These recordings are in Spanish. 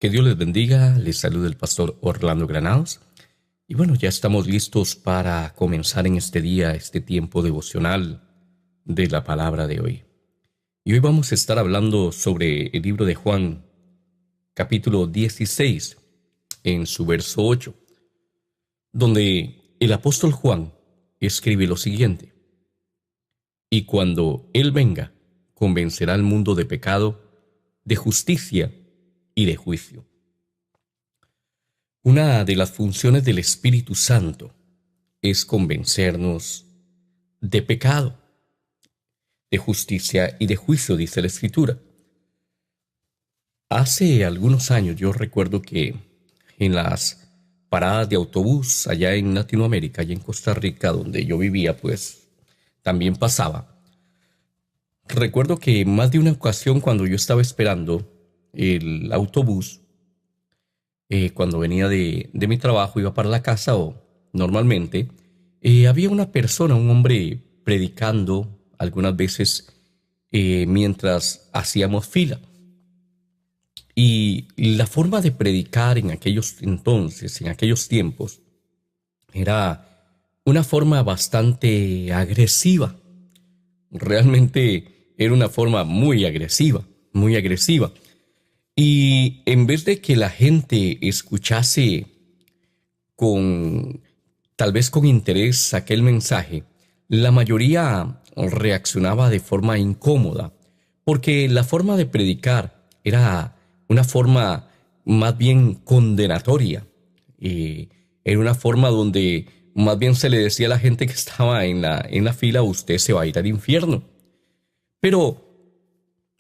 Que Dios les bendiga, les saluda el pastor Orlando Granados. Y bueno, ya estamos listos para comenzar en este día, este tiempo devocional de la palabra de hoy. Y hoy vamos a estar hablando sobre el libro de Juan, capítulo 16, en su verso 8, donde el apóstol Juan escribe lo siguiente: Y cuando Él venga, convencerá al mundo de pecado, de justicia y de juicio. Una de las funciones del Espíritu Santo es convencernos de pecado, de justicia y de juicio, dice la Escritura. Hace algunos años yo recuerdo que en las paradas de autobús allá en Latinoamérica, allá en Costa Rica, donde yo vivía, pues también pasaba. Recuerdo que más de una ocasión cuando yo estaba esperando el autobús, cuando venía de mi trabajo, iba para la casa o normalmente, había una persona, un hombre predicando algunas veces mientras hacíamos fila. Y la forma de predicar en aquellos entonces, en aquellos tiempos, era una forma bastante agresiva. Realmente era una forma muy agresiva, muy agresiva. Y en vez de que la gente escuchase tal vez con interés aquel mensaje, la mayoría reaccionaba de forma incómoda, porque la forma de predicar era una forma más bien condenatoria. Era una forma donde más bien se le decía a la gente que estaba en la fila: usted se va a ir al infierno. Pero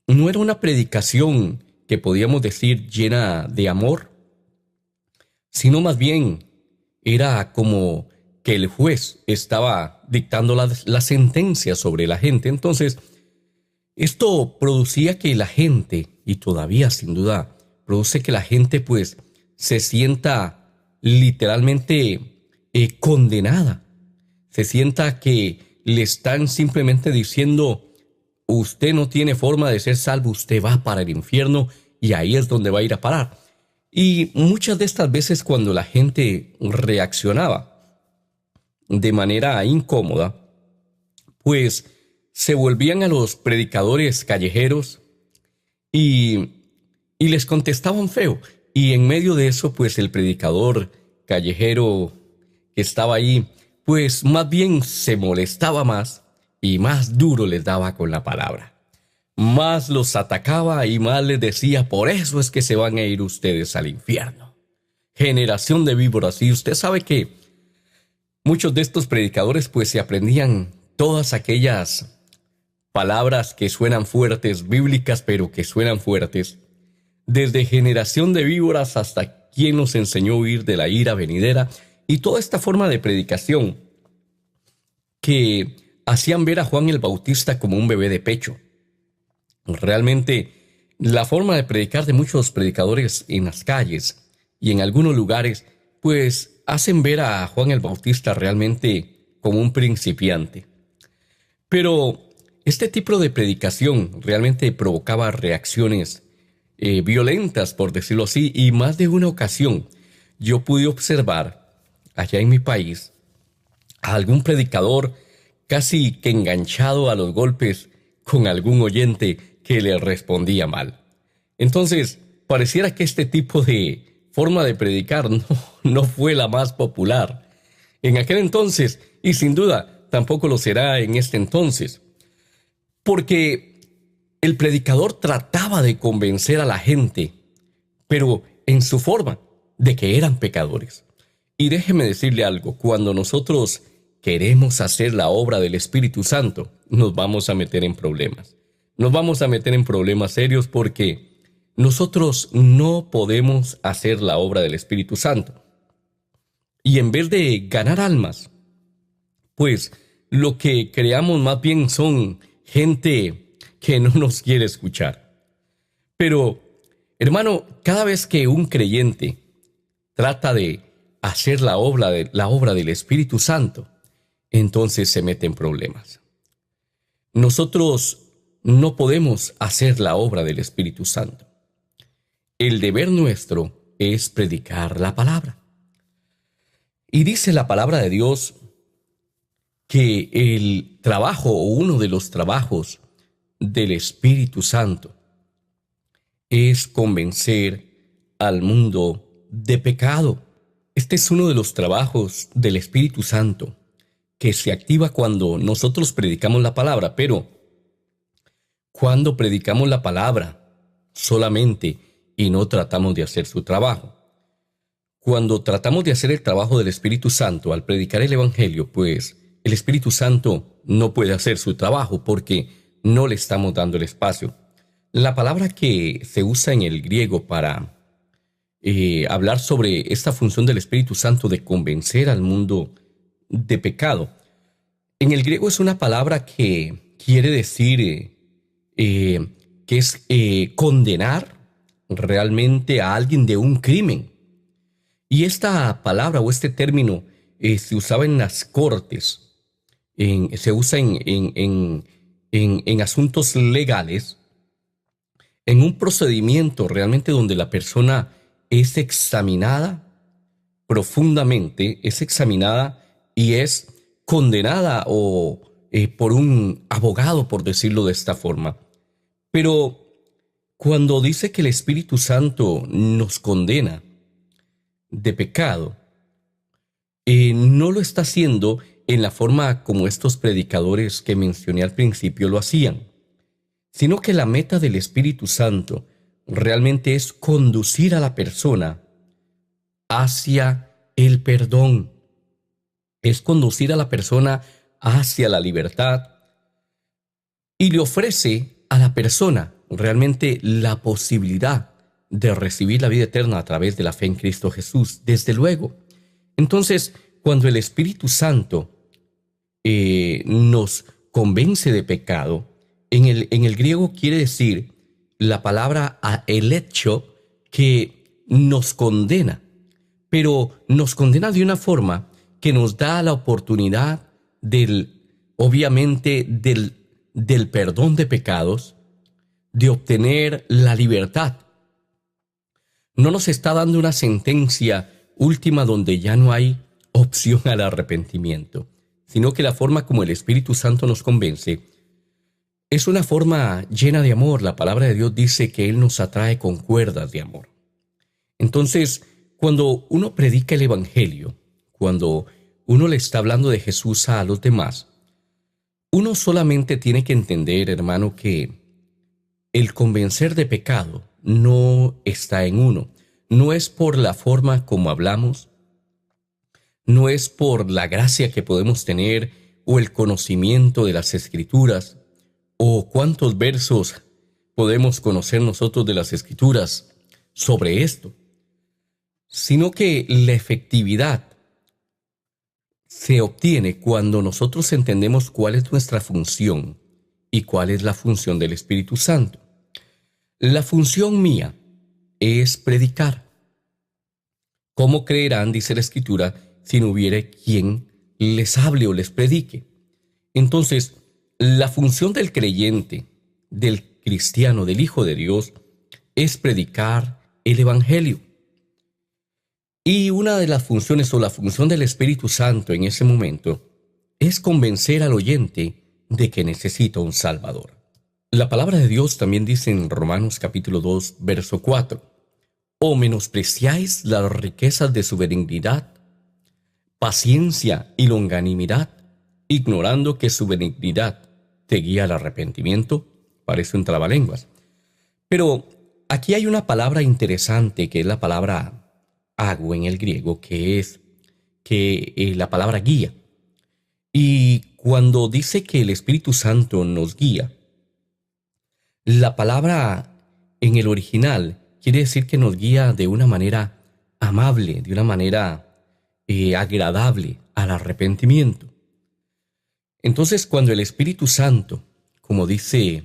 no era una predicación que podíamos decir llena de amor, sino más bien era como que el juez estaba dictando la sentencia sobre la gente. Entonces, esto producía que la gente, y todavía sin duda produce que la gente pues se sienta literalmente condenada, se sienta que le están simplemente diciendo: usted no tiene forma de ser salvo, usted va para el infierno y ahí es donde va a ir a parar. Y muchas de estas veces cuando la gente reaccionaba de manera incómoda, pues se volvían a los predicadores callejeros y les contestaban feo. Y en medio de eso, pues el predicador callejero que estaba ahí, pues más bien se molestaba más y más duro les daba con la palabra. Más los atacaba y más les decía: por eso es que se van a ir ustedes al infierno. Generación de víboras. Y usted sabe que muchos de estos predicadores pues se aprendían todas aquellas palabras que suenan fuertes, bíblicas, pero que suenan fuertes. Desde generación de víboras hasta quien nos enseñó a huir de la ira venidera, y toda esta forma de predicación que hacían ver a Juan el Bautista como un bebé de pecho. Realmente, la forma de predicar de muchos predicadores en las calles y en algunos lugares, pues hacen ver a Juan el Bautista realmente como un principiante. Pero este tipo de predicación realmente provocaba reacciones violentas, por decirlo así, y más de una ocasión yo pude observar allá en mi país a algún predicador casi que enganchado a los golpes con algún oyente que le respondía mal. Entonces, pareciera que este tipo de forma de predicar no fue la más popular en aquel entonces, y sin duda tampoco lo será en este entonces, porque el predicador trataba de convencer a la gente, pero en su forma, de que eran pecadores. Y déjeme decirle algo: cuando nosotros queremos hacer la obra del Espíritu Santo, nos vamos a meter en problemas. Nos vamos a meter en problemas serios, porque nosotros no podemos hacer la obra del Espíritu Santo. Y en vez de ganar almas, pues lo que creamos más bien son gente que no nos quiere escuchar. Pero, hermano, cada vez que un creyente trata de hacer la obra del Espíritu Santo, entonces se mete en problemas. Nosotros no podemos hacer la obra del Espíritu Santo. el deber nuestro es predicar la palabra. Y dice la palabra de Dios que el trabajo o uno de los trabajos del Espíritu Santo es convencer al mundo de pecado. Este es uno de los trabajos del Espíritu Santo que se activa cuando nosotros predicamos la palabra, pero cuando predicamos la palabra solamente y no tratamos de hacer su trabajo. Cuando tratamos de hacer el trabajo del Espíritu Santo al predicar el Evangelio, pues el Espíritu Santo no puede hacer su trabajo porque no le estamos dando el espacio. La palabra que se usa en el griego para hablar sobre esta función del Espíritu Santo de convencer al mundo de pecado, en el griego es una palabra que quiere decir que es condenar realmente a alguien de un crimen. Y esta palabra o este término se usaba en las cortes, se usa en asuntos legales, en un procedimiento realmente donde la persona es examinada profundamente, es examinada y es condenada o por un abogado, por decirlo de esta forma. Pero cuando dice que el Espíritu Santo nos condena de pecado, no lo está haciendo en la forma como estos predicadores que mencioné al principio lo hacían, sino que la meta del Espíritu Santo realmente es conducir a la persona hacia el perdón, es conducir a la persona hacia la libertad y le ofrece a la persona realmente la posibilidad de recibir la vida eterna a través de la fe en Cristo Jesús, desde luego. Entonces, cuando el Espíritu Santo nos convence de pecado, en el griego quiere decir la palabra elecho, que nos condena, pero nos condena de una forma que nos da la oportunidad obviamente del perdón de pecados, de obtener la libertad. No nos está dando una sentencia última donde ya no hay opción al arrepentimiento, sino que la forma como el Espíritu Santo nos convence es una forma llena de amor. La palabra de Dios dice que Él nos atrae con cuerdas de amor. Entonces, cuando uno predica el Evangelio, cuando uno le está hablando de Jesús a los demás, uno solamente tiene que entender, hermano, que el convencer de pecado no está en uno. No es por la forma como hablamos, no es por la gracia que podemos tener o el conocimiento de las Escrituras o cuántos versos podemos conocer nosotros de las Escrituras sobre esto, sino que la efectividad se obtiene cuando nosotros entendemos cuál es nuestra función y cuál es la función del Espíritu Santo. La función mía es predicar. ¿Cómo creerán, dice la Escritura, si no hubiere quien les hable o les predique? Entonces, la función del creyente, del cristiano, del Hijo de Dios, es predicar el Evangelio. Y una de las funciones o la función del Espíritu Santo en ese momento es convencer al oyente de que necesita un Salvador. La palabra de Dios también dice en Romanos capítulo 2, verso 4, «¿O menospreciáis las riquezas de su benignidad, paciencia y longanimidad, ignorando que su benignidad te guía al arrepentimiento?» Parece un trabalenguas. Pero aquí hay una palabra interesante que es la palabra ago en el griego, que es la palabra guía. Y cuando dice que el Espíritu Santo nos guía, la palabra en el original quiere decir que nos guía de una manera amable, de una manera agradable al arrepentimiento. Entonces, cuando el Espíritu Santo, como dice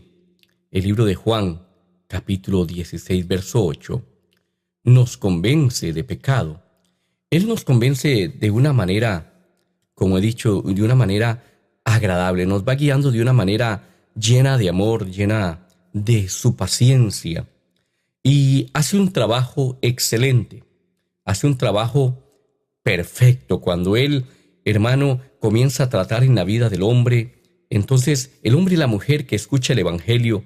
el libro de Juan, capítulo 16, verso 8, nos convence de pecado, Él nos convence de una manera, como he dicho, de una manera agradable, nos va guiando de una manera llena de amor, llena de su paciencia. y hace un trabajo excelente, hace un trabajo perfecto. Cuando él, hermano, comienza a tratar en la vida del hombre, entonces el hombre y la mujer que escucha el Evangelio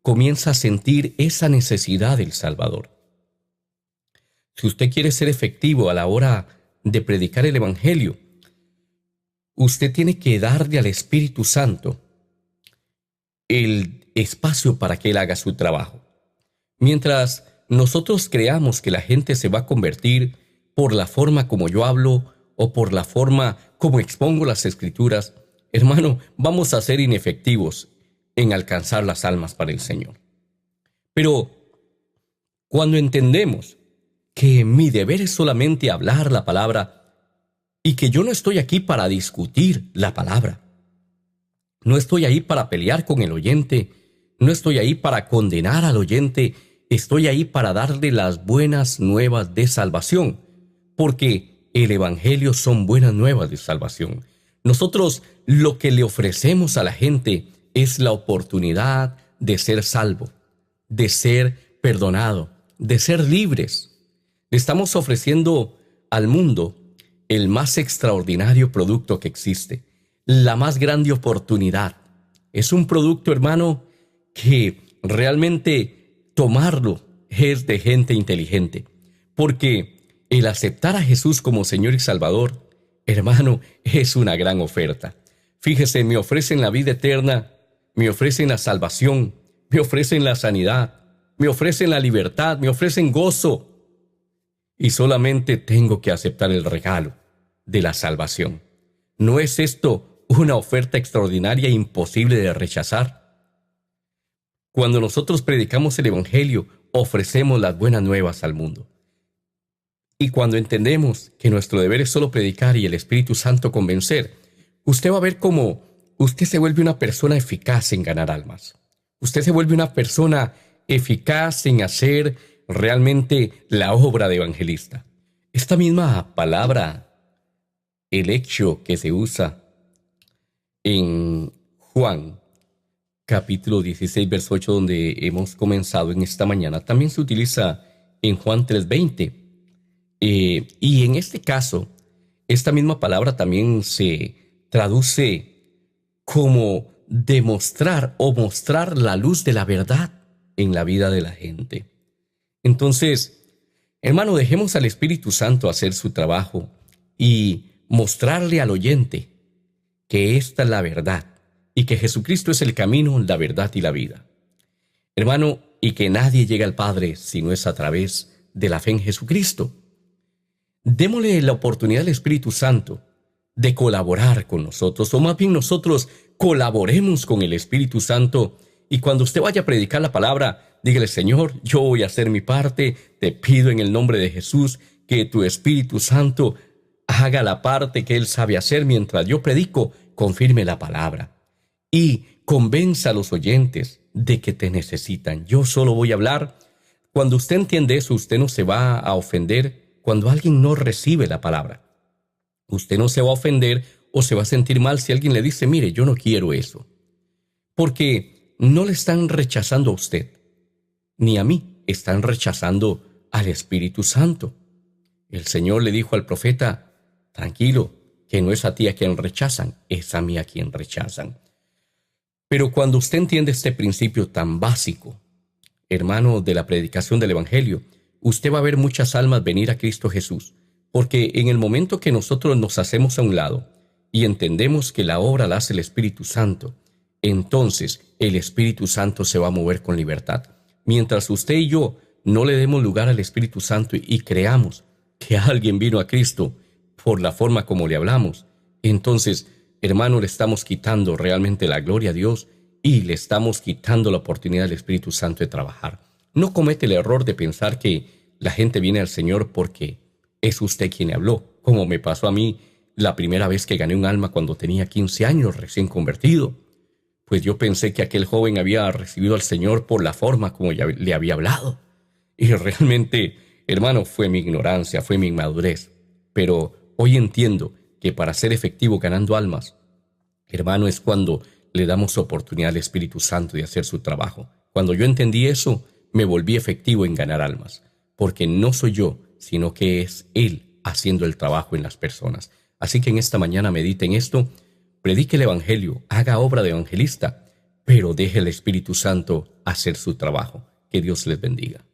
comienza a sentir esa necesidad del Salvador. Si usted quiere ser efectivo a la hora de predicar el Evangelio, usted tiene que darle al Espíritu Santo el espacio para que Él haga su trabajo. Mientras nosotros creamos que la gente se va a convertir por la forma como yo hablo o por la forma como expongo las Escrituras, hermano, vamos a ser inefectivos en alcanzar las almas para el Señor. Pero cuando entendemos que mi deber es solamente hablar la palabra y que yo no estoy aquí para discutir la palabra, no estoy ahí para pelear con el oyente, no estoy ahí para condenar al oyente, estoy ahí para darle las buenas nuevas de salvación, porque el Evangelio son buenas nuevas de salvación. Nosotros lo que le ofrecemos a la gente es la oportunidad de ser salvo, de ser perdonado, de ser libres. Le estamos ofreciendo al mundo el más extraordinario producto que existe, la más grande oportunidad. Es un producto, hermano, que realmente tomarlo es de gente inteligente, porque el aceptar a Jesús como Señor y Salvador, hermano, es una gran oferta. Fíjese, me ofrecen la vida eterna, me ofrecen la salvación, me ofrecen la sanidad, me ofrecen la libertad, me ofrecen gozo, y solamente tengo que aceptar el regalo de la salvación. ¿No es esto una oferta extraordinaria e imposible de rechazar? Cuando nosotros predicamos el Evangelio, ofrecemos las buenas nuevas al mundo. Y cuando entendemos que nuestro deber es solo predicar y el Espíritu Santo convencer, usted va a ver cómo usted se vuelve una persona eficaz en ganar almas. Usted se vuelve una persona eficaz en hacer realmente la obra de evangelista. Esta misma palabra, el hecho que se usa en Juan, capítulo 16, verso 8, donde hemos comenzado en esta mañana, también se utiliza en Juan 3:20. Y en este caso, esta misma palabra también se traduce como demostrar o mostrar la luz de la verdad en la vida de la gente. Entonces, hermano, dejemos al Espíritu Santo hacer su trabajo y mostrarle al oyente que esta es la verdad y que Jesucristo es el camino, la verdad y la vida. Hermano, y que nadie llega al Padre si no es a través de la fe en Jesucristo. Démosle la oportunidad al Espíritu Santo de colaborar con nosotros, o más bien nosotros colaboremos con el Espíritu Santo. Y cuando usted vaya a predicar la palabra, dígale: Señor, yo voy a hacer mi parte, te pido en el nombre de Jesús que tu Espíritu Santo haga la parte que Él sabe hacer mientras yo predico, confirme la palabra y convenza a los oyentes de que te necesitan. Yo solo voy a hablar. Cuando usted entiende eso, usted no se va a ofender cuando alguien no recibe la palabra. Usted no se va a ofender o se va a sentir mal si alguien le dice: mire, yo no quiero eso. Porque no le están rechazando a usted, ni a mí, están rechazando al Espíritu Santo. El Señor le dijo al profeta: tranquilo, que no es a ti a quien rechazan, es a mí a quien rechazan. Pero cuando usted entiende este principio tan básico, hermano, de la predicación del Evangelio, usted va a ver muchas almas venir a Cristo Jesús, porque en el momento que nosotros nos hacemos a un lado y entendemos que la obra la hace el Espíritu Santo, entonces el Espíritu Santo se va a mover con libertad. Mientras usted y yo no le demos lugar al Espíritu Santo y creamos que alguien vino a Cristo por la forma como le hablamos, entonces, hermano, le estamos quitando realmente la gloria a Dios y le estamos quitando la oportunidad del Espíritu Santo de trabajar. No comete el error de pensar que la gente viene al Señor porque es usted quien le habló, como me pasó a mí la primera vez que gané un alma cuando tenía 15 años, recién convertido. Pues yo pensé que aquel joven había recibido al Señor por la forma como le había hablado. Y realmente, hermano, fue mi ignorancia, fue mi inmadurez. Pero hoy entiendo que para ser efectivo ganando almas, hermano, es cuando le damos oportunidad al Espíritu Santo de hacer su trabajo. Cuando yo entendí eso, me volví efectivo en ganar almas, porque no soy yo, sino que es Él haciendo el trabajo en las personas. Así que en esta mañana medite en esto, predique el Evangelio, haga obra de evangelista, pero deje el Espíritu Santo hacer su trabajo. Que Dios les bendiga.